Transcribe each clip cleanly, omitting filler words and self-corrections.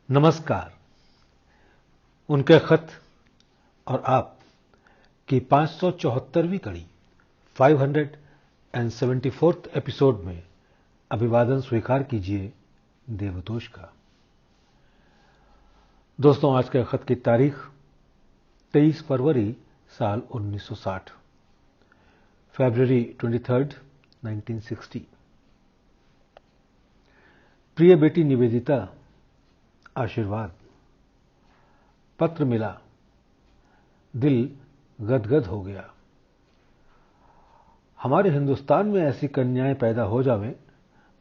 नमस्कार। उनके खत और आप की 574वीं कड़ी 574th एपिसोड में अभिवादन स्वीकार कीजिए देवतोष का। दोस्तों, आज के खत की तारीख 23 फरवरी साल 1960, फरवरी 23, 1960। प्रिय बेटी निवेदिता, आशीर्वाद। पत्र मिला, दिल गदगद हो गया। हमारे हिंदुस्तान में ऐसी कन्याएं पैदा हो जावें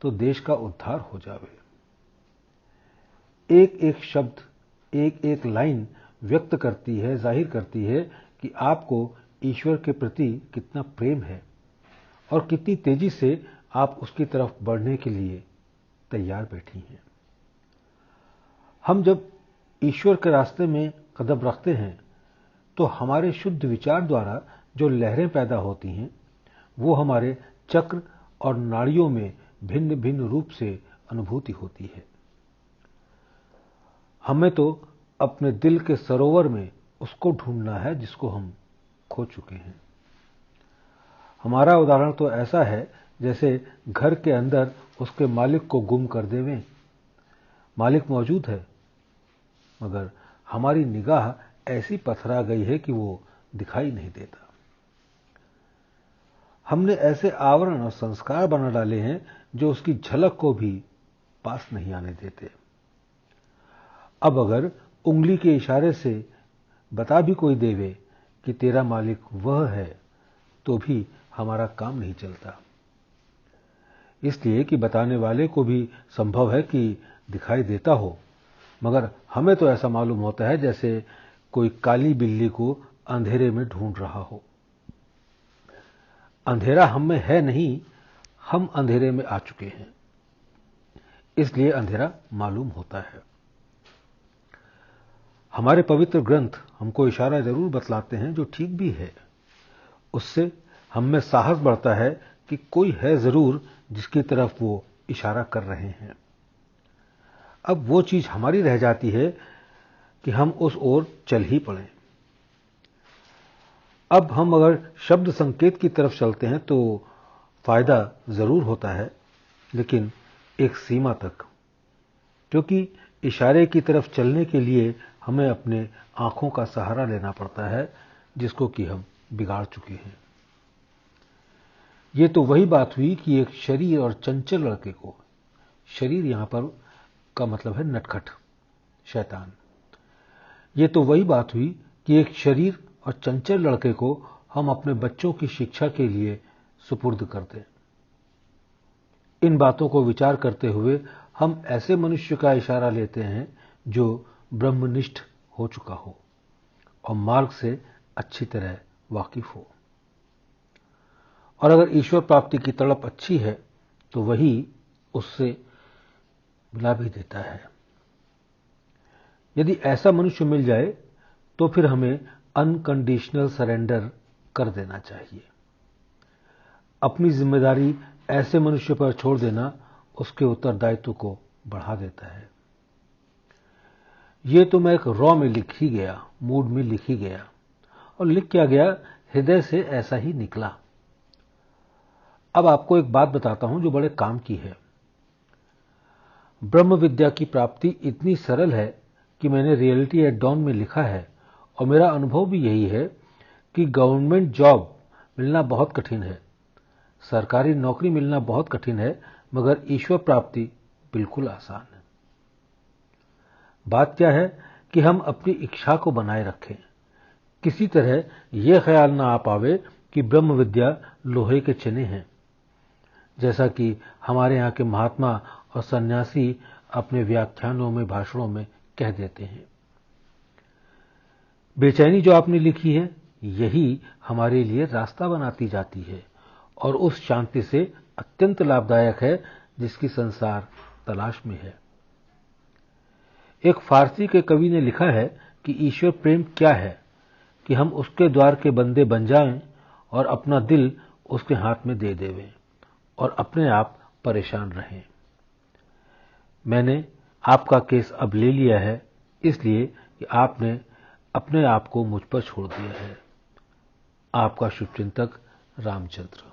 तो देश का उद्धार हो जावे। एक एक शब्द, एक एक लाइन व्यक्त करती है, जाहिर करती है कि आपको ईश्वर के प्रति कितना प्रेम है और कितनी तेजी से आप उसकी तरफ बढ़ने के लिए तैयार बैठी हैं। हम जब ईश्वर के रास्ते में कदम रखते हैं तो हमारे शुद्ध विचार द्वारा जो लहरें पैदा होती हैं वो हमारे चक्र और नाड़ियों में भिन्न भिन्न रूप से अनुभूति होती है। हमें तो अपने दिल के सरोवर में उसको ढूंढना है जिसको हम खो चुके हैं। हमारा उदाहरण तो ऐसा है जैसे घर के अंदर उसके मालिक को गुम कर देवें। मालिक मौजूद है मगर हमारी निगाह ऐसी पथरा गई है कि वो दिखाई नहीं देता। हमने ऐसे आवरण और संस्कार बना डाले हैं जो उसकी झलक को भी पास नहीं आने देते। अब अगर उंगली के इशारे से बता भी कोई देवे कि तेरा मालिक वह है तो भी हमारा काम नहीं चलता, इसलिए कि बताने वाले को भी संभव है कि दिखाई देता हो, मगर हमें तो ऐसा मालूम होता है जैसे कोई काली बिल्ली को अंधेरे में ढूंढ रहा हो। अंधेरा हम में है नहीं, हम अंधेरे में आ चुके हैं, इसलिए अंधेरा मालूम होता है। हमारे पवित्र ग्रंथ हमको इशारा जरूर बतलाते हैं जो ठीक भी है। उससे हम में साहस बढ़ता है कि कोई है जरूर जिसकी तरफ वो इशारा कर रहे हैं। अब वो चीज हमारी रह जाती है कि हम उस ओर चल ही पड़ें। अब हम अगर शब्द संकेत की तरफ चलते हैं तो फायदा जरूर होता है, लेकिन एक सीमा तक, क्योंकि इशारे की तरफ चलने के लिए हमें अपने आंखों का सहारा लेना पड़ता है जिसको कि हम बिगाड़ चुके हैं। ये तो वही बात हुई कि एक शरीर और चंचल लड़के को, शरीर यहां पर का मतलब है नटखट, शैतान। ये तो वही बात हुई कि एक शरीर और चंचल लड़के को हम अपने बच्चों की शिक्षा के लिए सुपुर्द कर दें। इन बातों को विचार करते हुए हम ऐसे मनुष्य का इशारा लेते हैं जो ब्रह्मनिष्ठ हो चुका हो और मार्ग से अच्छी तरह वाकिफ हो। और अगर ईश्वर प्राप्ति की तड़प अच्छी है तो वही उससे मिला भी देता है। यदि ऐसा मनुष्य मिल जाए तो फिर हमें अनकंडीशनल सरेंडर कर देना चाहिए। अपनी जिम्मेदारी ऐसे मनुष्य पर छोड़ देना उसके उत्तरदायित्व को बढ़ा देता है। ये तो मैं एक रॉ में लिख ही गया, मूड में लिख ही गया, और लिख क्या गया, हृदय से ऐसा ही निकला। अब आपको एक बात बताता हूं जो बड़े काम की है। ब्रह्म विद्या की प्राप्ति इतनी सरल है कि मैंने रियलिटी एट डॉन में लिखा है, और मेरा अनुभव भी यही है कि गवर्नमेंट जॉब मिलना बहुत कठिन है, सरकारी नौकरी मिलना बहुत कठिन है, मगर ईश्वर प्राप्ति बिल्कुल आसान है। बात क्या है कि हम अपनी इच्छा को बनाए रखें। किसी तरह यह ख्याल ना आ पावे कि ब्रह्म विद्या लोहे के चने हैं, जैसा कि हमारे यहाँ के महात्मा और सन्यासी अपने व्याख्यानों में, भाषणों में कह देते हैं। बेचैनी जो आपने लिखी है यही हमारे लिए रास्ता बनाती जाती है और उस शांति से अत्यंत लाभदायक है जिसकी संसार तलाश में है। एक फारसी के कवि ने लिखा है कि ईश्वर प्रेम क्या है कि हम उसके द्वार के बंदे बन जाएं और अपना दिल उसके हाथ में दे देवें और अपने आप परेशान रहें। मैंने आपका केस अब ले लिया है, इसलिए कि आपने अपने आप को मुझ पर छोड़ दिया है। आपका शुभचिंतक रामचंद्र।